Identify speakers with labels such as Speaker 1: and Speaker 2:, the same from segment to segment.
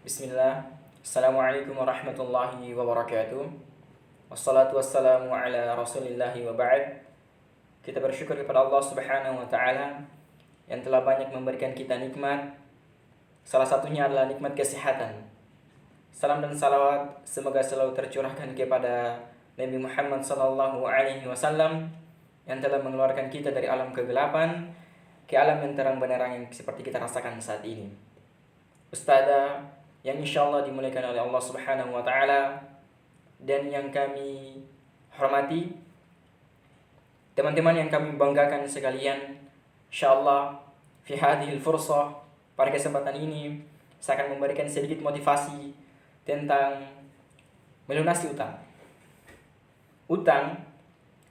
Speaker 1: Bismillah. Assalamualaikum warahmatullahi wabarakatuh. Wassalatu wassalamu ala rasulillahi wa ba'd. Kita bersyukur kepada Allah subhanahu wa ta'ala yang telah banyak memberikan kita nikmat. Salah satunya adalah nikmat kesehatan. Salam dan salawat semoga selalu tercurahkan kepada Nabi Muhammad sallallahu alaihi wasallam yang telah mengeluarkan kita dari alam kegelapan ke alam yang terang benderang yang seperti kita rasakan saat ini. Ustazah yang insyaallah dimuliakan oleh Allah subhanahu wa ta'ala dan yang kami hormati, teman-teman yang kami banggakan sekalian, insyaallah fi hadhil fursah, pada kesempatan ini saya akan memberikan sedikit motivasi tentang melunasi utang. Utang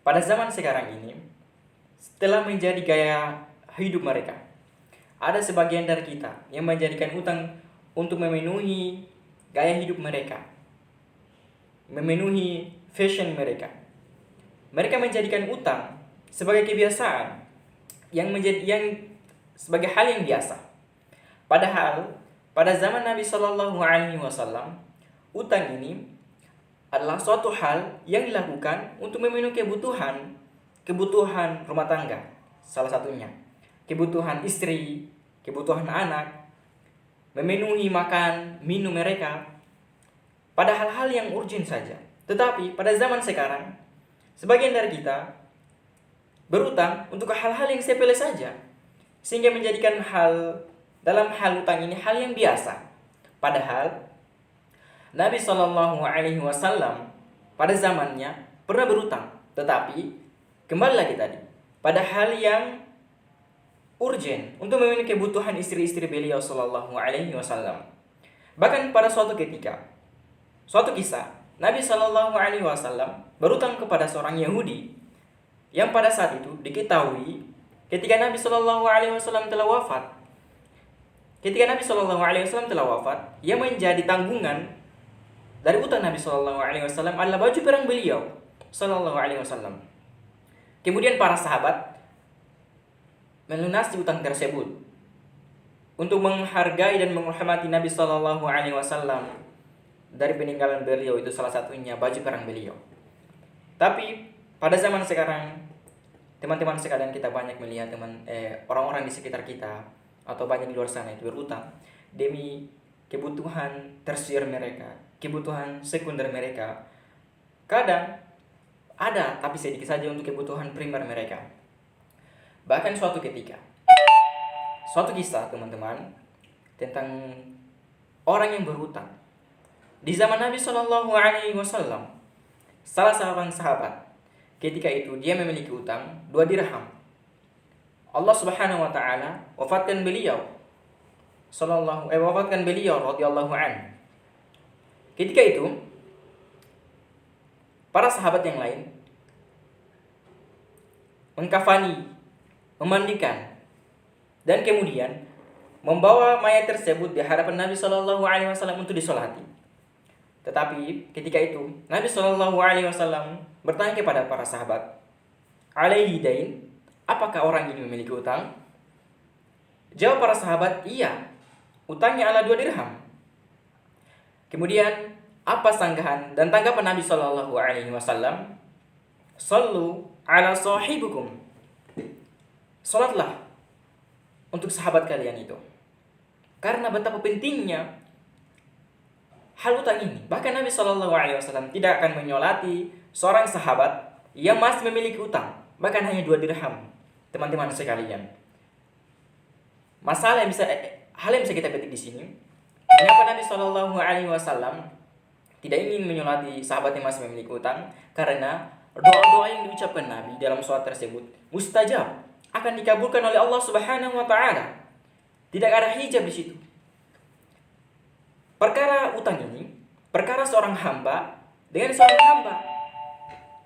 Speaker 1: pada zaman sekarang ini telah menjadi gaya hidup mereka. Ada sebagian dari kita yang menjadikan utang untuk memenuhi gaya hidup mereka, memenuhi fashion mereka. Mereka menjadikan utang sebagai kebiasaan yang sebagai hal yang biasa. Padahal pada zaman Nabi Shallallahu Alaihi Wasallam, utang ini adalah suatu hal yang dilakukan untuk memenuhi kebutuhan rumah tangga, salah satunya kebutuhan istri, kebutuhan anak, memenuhi makan, minum mereka, pada hal-hal yang urgent saja. Tetapi pada zaman sekarang, sebagian dari kita berutang untuk hal-hal yang sepele saja, sehingga menjadikan dalam hal utang ini hal yang biasa. Padahal Nabi Shallallahu Alaihi Wasallam pada zamannya pernah berutang, tetapi kembali lagi tadi pada hal yang urgent untuk memenuhi kebutuhan istri-istri beliau Shallallahu Alaihi Wasallam. Bahkan pada suatu kisah, Nabi Shallallahu Alaihi Wasallam berutang kepada seorang Yahudi yang pada saat itu diketahui ketika Nabi Shallallahu Alaihi Wasallam telah wafat. Ketika Nabi Shallallahu Alaihi Wasallam telah wafat, yang menjadi tanggungan dari utang Nabi Shallallahu Alaihi Wasallam adalah baju perang beliau Shallallahu Alaihi Wasallam. Kemudian para sahabat melunasi utang tersebut untuk menghargai dan menghormati Nabi Shallallahu Alaihi Wasallam dari peninggalan beliau, itu salah satunya baju perang beliau. Tapi pada zaman sekarang, teman-teman sekalian, kita banyak melihat orang-orang di sekitar kita atau banyak di luar sana itu berutang demi kebutuhan tersier mereka, kebutuhan sekunder mereka. Kadang ada, tapi sedikit saja untuk kebutuhan primer mereka. Bahkan suatu kisah teman-teman tentang orang yang berhutang di zaman Nabi Shallallahu Alaihi Wasallam. Salah seorang sahabat ketika itu dia memiliki utang 2 dirham. Allah Subhanahu Wa Taala wafatkan beliau radhiyallahu anhu. Ketika itu para sahabat yang lain mengkafani, memandikan, dan kemudian membawa mayat tersebut di hadapan Nabi Shallallahu Alaihi Wasallam untuk disolati. Tetapi ketika itu Nabi Shallallahu Alaihi Wasallam bertanya kepada para sahabat, alaihi dain, apakah orang ini memiliki utang? Jawab para sahabat, iya, utangnya adalah 2 dirham. Kemudian apa sanggahan dan tanggapan Nabi Shallallahu Alaihi Wasallam? Sallu ala sahibukum, salatlah untuk sahabat kalian itu. Karena betapa pentingnya hal utang ini. Bahkan Nabi Shallallahu Alaihi Wasallam tidak akan menyolati seorang sahabat yang masih memiliki utang, bahkan hanya 2 dirham. Teman-teman sekalian, hal yang bisa kita petik di sini, kenapa Nabi Shallallahu Alaihi Wasallam tidak ingin menyolati sahabat yang masih memiliki utang? Karena doa-doa yang diucapkan Nabi dalam sholat tersebut mustajab, akan dikabulkan oleh Allah Subhanahu Wa Taala. Tidak ada hijab di situ. Perkara utang ini perkara seorang hamba dengan seorang hamba.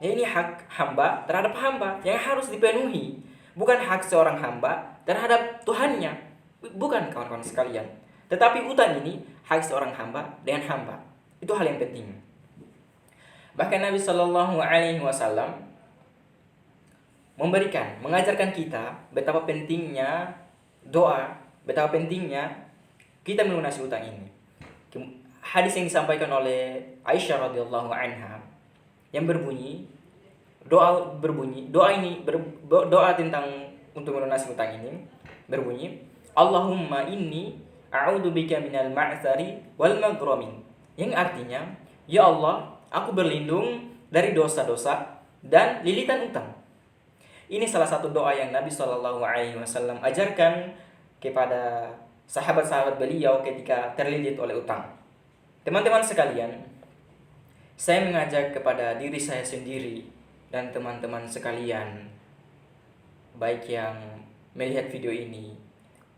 Speaker 1: Ya, ini hak hamba terhadap hamba yang harus dipenuhi, bukan hak seorang hamba terhadap Tuhannya. Bukan, kawan-kawan sekalian. Tetapi utang ini hak seorang hamba dengan hamba. Itu hal yang penting. Bahkan Nabi Shallallahu Alaihi Wasallam mengajarkan kita betapa pentingnya doa, betapa pentingnya kita melunasi utang ini. Hadis yang disampaikan oleh Aisyah radhiyallahu anha yang doa tentang untuk melunasi utang ini berbunyi, Allahumma inni a'udzubika minal ma'sari wal maghramin, yang artinya, ya Allah, aku berlindung dari dosa-dosa dan lilitan utang. Ini salah satu doa yang Nabi SAW ajarkan kepada sahabat-sahabat beliau ketika terlilit oleh utang. Teman-teman sekalian, saya mengajak kepada diri saya sendiri dan teman-teman sekalian, baik yang melihat video ini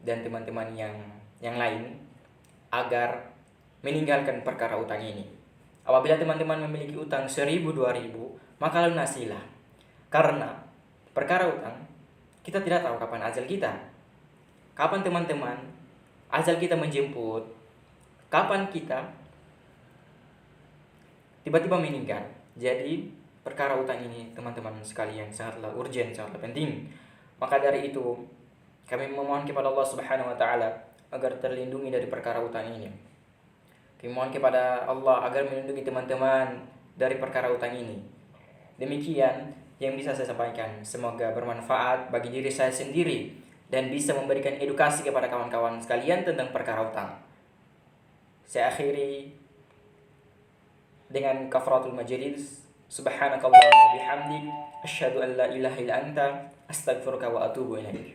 Speaker 1: dan teman-teman yang lain, agar meninggalkan perkara utang ini. Apabila teman-teman memiliki utang 1.000, 2.000, maka lunasilah. Karena perkara utang, kita tidak tahu kapan ajal kita. Kapan teman-teman ajal kita menjemput, kapan kita tiba-tiba meninggal. Jadi perkara utang ini teman-teman sekalian sangatlah urgent, sangatlah penting. Maka dari itu kami memohon kepada Allah Subhanahu wa taala agar terlindungi dari perkara utang ini. Kami mohon kepada Allah agar melindungi teman-teman dari perkara utang ini. Demikian yang bisa saya sampaikan. Semoga bermanfaat bagi diri saya sendiri dan bisa memberikan edukasi kepada kawan-kawan sekalian tentang perkara utang. Saya akhiri dengan kafaratul majlis. Subhanakallahumma bihamdik, asyhadu an la ilaha illa anta, astaghfiruka wa atubu ilaik.